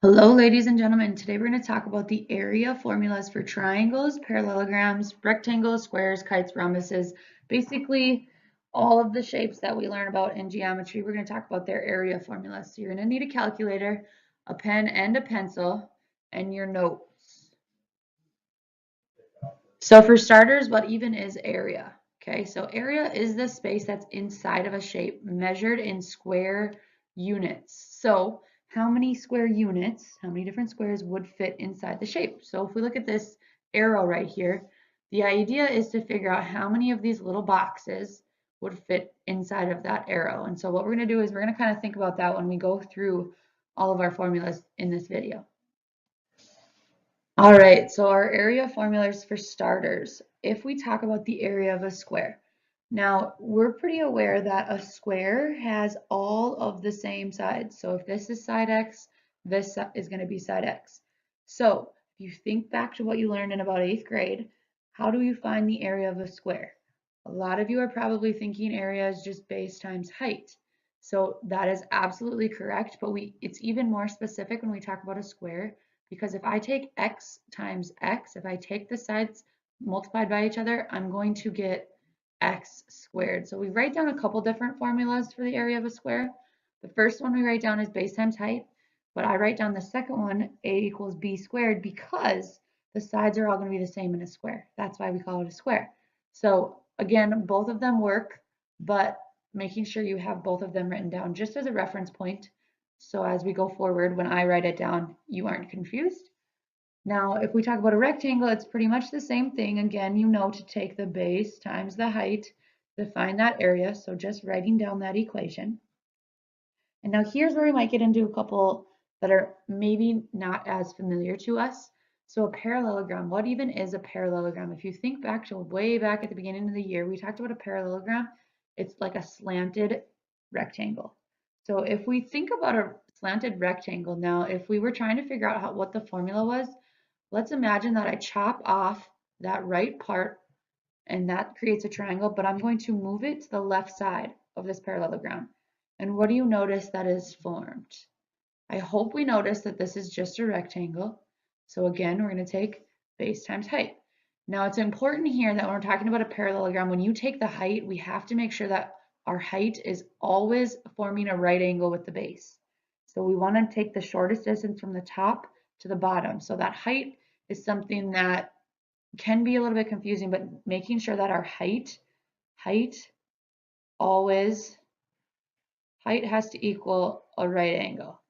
Hello, ladies and gentlemen. Today we're going to talk about the area formulas for triangles, parallelograms, rectangles, squares, kites, rhombuses, basically all of the shapes that we learn about in geometry. We're going to talk about their area formulas. So you're going to need a calculator, a pen and a pencil, and your notes. So for starters, what even is area? Okay, so area is the space that's inside of a shape measured in square units. So how many square units, how many different squares would fit inside the shape? So if we look at this arrow right here, the idea is to figure out how many of these little boxes would fit inside of that arrow. And so what we're going to do is we're going to kind of think about that when we go through all of our formulas in this video. All right, so our area formulas for starters. If we talk about the area of a square, now we're pretty aware that a square has all of the same sides. So if this is side X, this is going to be side X. So if you think back to what you learned in about 8th grade, how do you find the area of a square? A lot of you are probably thinking area is just base times height. So that is absolutely correct, but it's even more specific when we talk about a square. Because if I take x times x, if I take the sides multiplied by each other, I'm going to get x squared. So we write down a couple different formulas for the area of a square. The first one we write down is base times height, but I write down the second one, a equals b squared, because the sides are all going to be the same in a square. That's why we call it a square. So again, both of them work, but making sure you have both of them written down just as a reference point. So as we go forward, when I write it down, you aren't confused. Now, if we talk about a rectangle, it's pretty much the same thing. Again, you know to take the base times the height to find that area. So just writing down that equation. And now here's where we might get into a couple that are maybe not as familiar to us. So a parallelogram, what even is a parallelogram? If you think back to way back at the beginning of the year, we talked about a parallelogram. It's like a slanted rectangle. So if we think about a slanted rectangle now, if we were trying to figure out what the formula was, let's imagine that I chop off that right part and that creates a triangle, but I'm going to move it to the left side of this parallelogram. And what do you notice that is formed? I hope we notice that this is just a rectangle. So again, we're going to take base times height. Now it's important here that when we're talking about a parallelogram, when you take the height, we have to make sure that our height is always forming a right angle with the base. So we want to take the shortest distance from the top to the bottom. So that height is something that can be a little bit confusing, but making sure that our height always, height has to equal a right angle,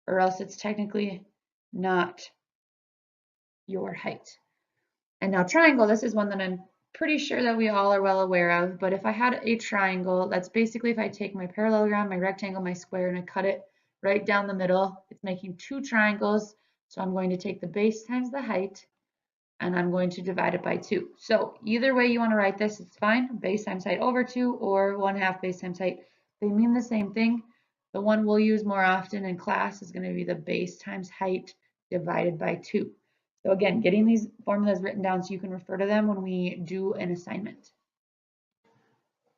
or else it's technically not your height. And now triangle, this is one that I'm pretty sure that we all are well aware of, but if I had a triangle, that's basically if I take my parallelogram, my rectangle, my square, and I cut it right down the middle, it's making two triangles. So I'm going to take the base times the height, and I'm going to divide it by 2. So either way you want to write this, it's fine. Base times height over 2 or 1/2 base times height. They mean the same thing. The one we'll use more often in class is going to be the base times height divided by 2. So again, getting these formulas written down so you can refer to them when we do an assignment.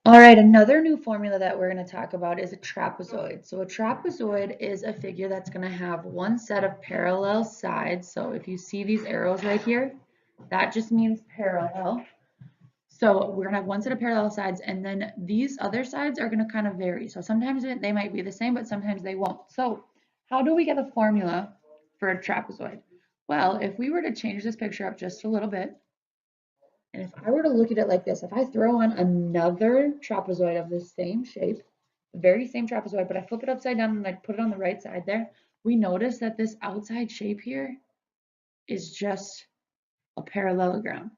All right, another new formula that we're going to talk about is a trapezoid. So a trapezoid is a figure that's going to have one set of parallel sides. So if you see these arrows right here, that just means parallel. So we're going to have one set of parallel sides, and then these other sides are going to kind of vary. So sometimes they might be the same, but sometimes they won't. So how do we get a formula for a trapezoid? Well, if we were to change this picture up just a little bit, and if I were to look at it like this, if I throw on another trapezoid of the same shape, the very same trapezoid, but I flip it upside down and I put it on the right side there, we notice that this outside shape here is just a parallelogram,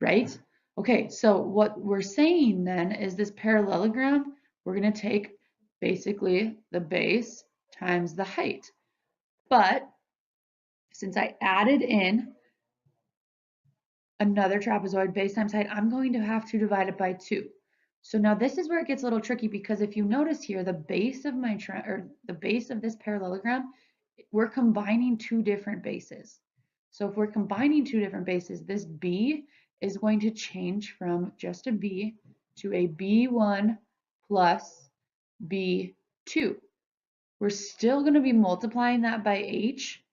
right? Okay, so what we're saying then is this parallelogram, we're going to take basically the base times the height. But since I added in another trapezoid, base times height, I'm going to have to divide it by 2. So now this is where it gets a little tricky, because if you notice here, the base of the base of this parallelogram, we're combining two different bases. So if we're combining two different bases, this B is going to change from just a B to a B1 plus B2. we're still going to be multiplying that by h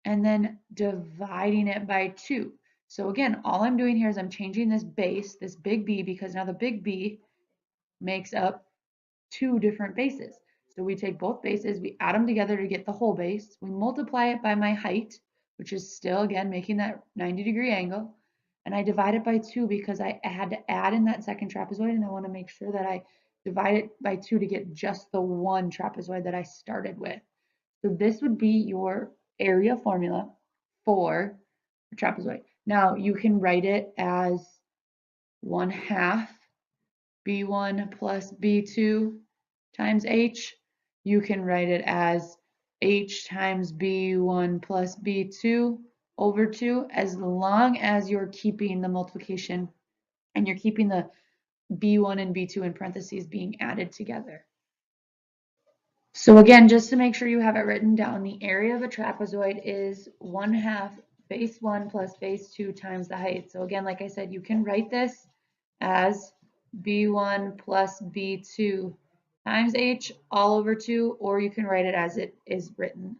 and then dividing it by 2. So again, all I'm doing here is I'm changing this base, this big B, because now the big B makes up 2 different bases. So we take both bases, we add them together to get the whole base, we multiply it by my height, which is still, again, making that 90-degree angle, and I divide it by 2 because I had to add in that second trapezoid, and I want to make sure that I divide it by 2 to get just the one trapezoid that I started with. So this would be your area formula for a trapezoid. Now you can write it as 1/2 B1 plus B2 times H. You can write it as H times B1 plus B2 over 2, as long as you're keeping the multiplication and you're keeping the B1 and B2 in parentheses being added together. So again, just to make sure you have it written down, the area of a trapezoid is 1/2 base 1 plus base 2 times the height. So again, like I said, you can write this as B1 plus B2 times H all over 2, or you can write it as it is written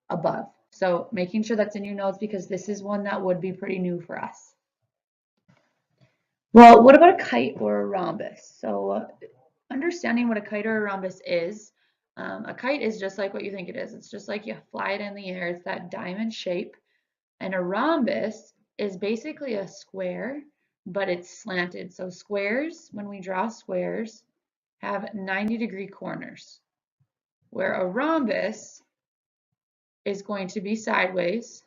above. So making sure that's in your notes because this is one that would be pretty new for us. Well, what about a kite or a rhombus? So understanding what a kite or a rhombus is, a kite is just like what you think it is. It's just like you fly it in the air. It's that diamond shape. And a rhombus is basically a square, but it's slanted. So squares, when we draw squares, have 90-degree corners, where a rhombus is going to be sideways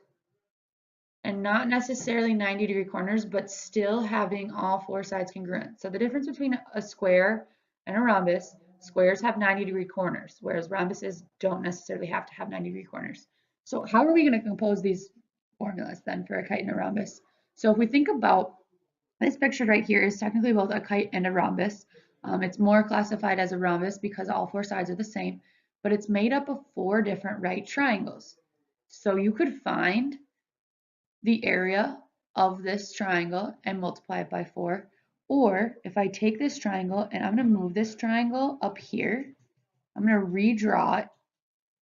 and not necessarily 90-degree corners, but still having all 4 sides congruent. So the difference between a square and a rhombus, squares have 90-degree corners, whereas rhombuses don't necessarily have to have 90-degree corners. So how are we going to compose these formulas then for a kite and a rhombus? So if we think about this picture right here is technically both a kite and a rhombus. It's more classified as a rhombus because all 4 sides are the same, but it's made up of 4 different right triangles. So you could find the area of this triangle and multiply it by 4. Or if I take this triangle and I'm going to move this triangle up here, I'm going to redraw it.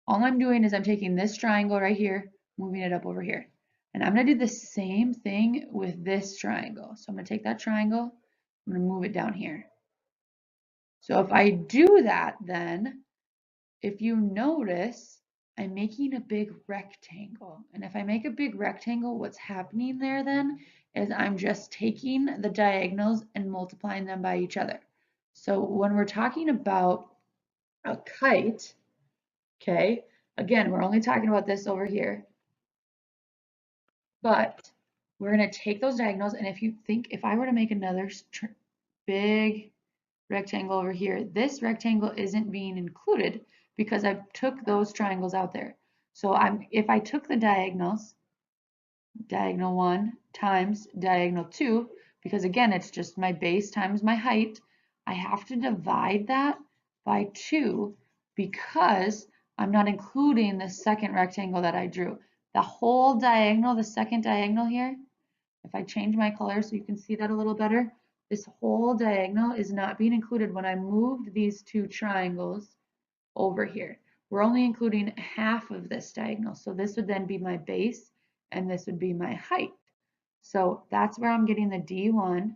All I'm doing is I'm taking this triangle right here, moving it up over here. And I'm going to do the same thing with this triangle. So I'm going to take that triangle, I'm going to move it down here. So if I do that, then if you notice, I'm making a big rectangle. And if I make a big rectangle, what's happening there then is I'm just taking the diagonals and multiplying them by each other. So when we're talking about a kite, okay, again, we're only talking about this over here, but we're going to take those diagonals, and if I were to make another big rectangle over here, this rectangle isn't being included because I took those triangles out there. So if I took the diagonals, diagonal 1 times diagonal 2, because again, it's just my base times my height, I have to divide that by 2 because I'm not including the second rectangle that I drew. The whole diagonal, the second diagonal here, if I change my color so you can see that a little better, this whole diagonal is not being included when I moved these 2 triangles over here. We're only including half of this diagonal. So this would then be my base and this would be my height. So that's where I'm getting the D1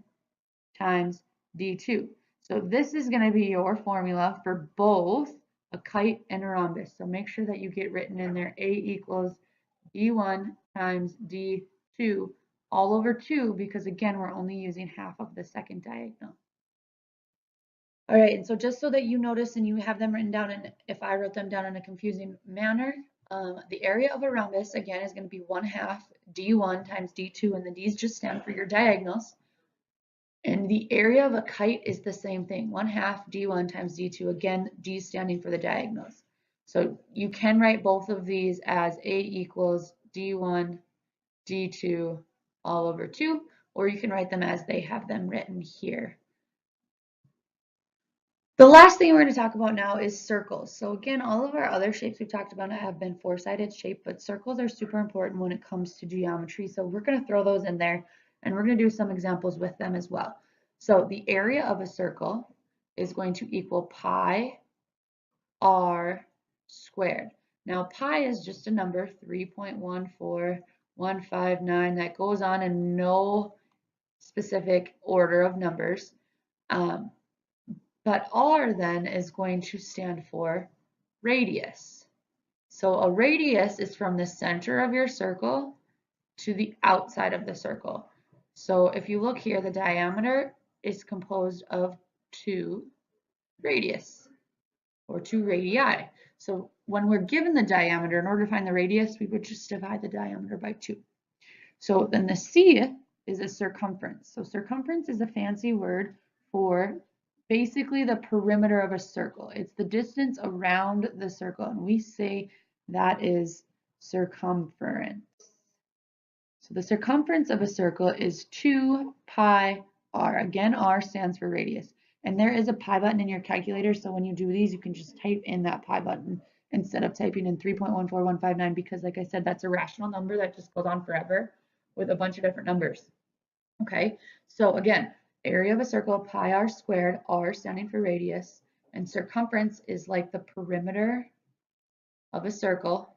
times D2. So this is going to be your formula for both a kite and a rhombus. So make sure that you get written in there A equals D1 times D2 all over 2 because again, we're only using half of the second diagonal. All right, and so just so that you notice and you have them written down, and if I wrote them down in a confusing manner, the area of a rhombus, again, is going to be 1/2 D1 times D2, and the D's just stand for your diagonals. And the area of a kite is the same thing, 1/2 D1 times D2, again, D standing for the diagonals. So you can write both of these as A equals D1, D2 all over 2, or you can write them as they have them written here. The last thing we're going to talk about now is circles. So again, all of our other shapes we've talked about have been 4-sided shape, but circles are super important when it comes to geometry. So we're going to throw those in there and we're going to do some examples with them as well. So the area of a circle is going to equal pi r squared. Now pi is just a number, 3.14159, that goes on in no specific order of numbers. But r then is going to stand for radius. So a radius is from the center of your circle to the outside of the circle. So if you look here, the diameter is composed of 2 radius, or 2 radii. So when we're given the diameter, in order to find the radius, we would just divide the diameter by 2. So then the c is a circumference. So circumference is a fancy word for basically the perimeter of a circle. It's the distance around the circle, and we say that is circumference. So the circumference of a circle is 2 pi r. Again, r stands for radius. And there is a pi button in your calculator, so when you do these, you can just type in that pi button instead of typing in 3.14159, because like I said, that's a rational number that just goes on forever with a bunch of different numbers. Okay, so again, area of a circle, pi r squared, r standing for radius, and circumference is like the perimeter of a circle,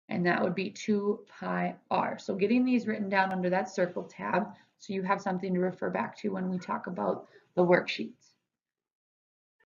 and that would be 2 pi r. So getting these written down under that circle tab so you have something to refer back to when we talk about the worksheets.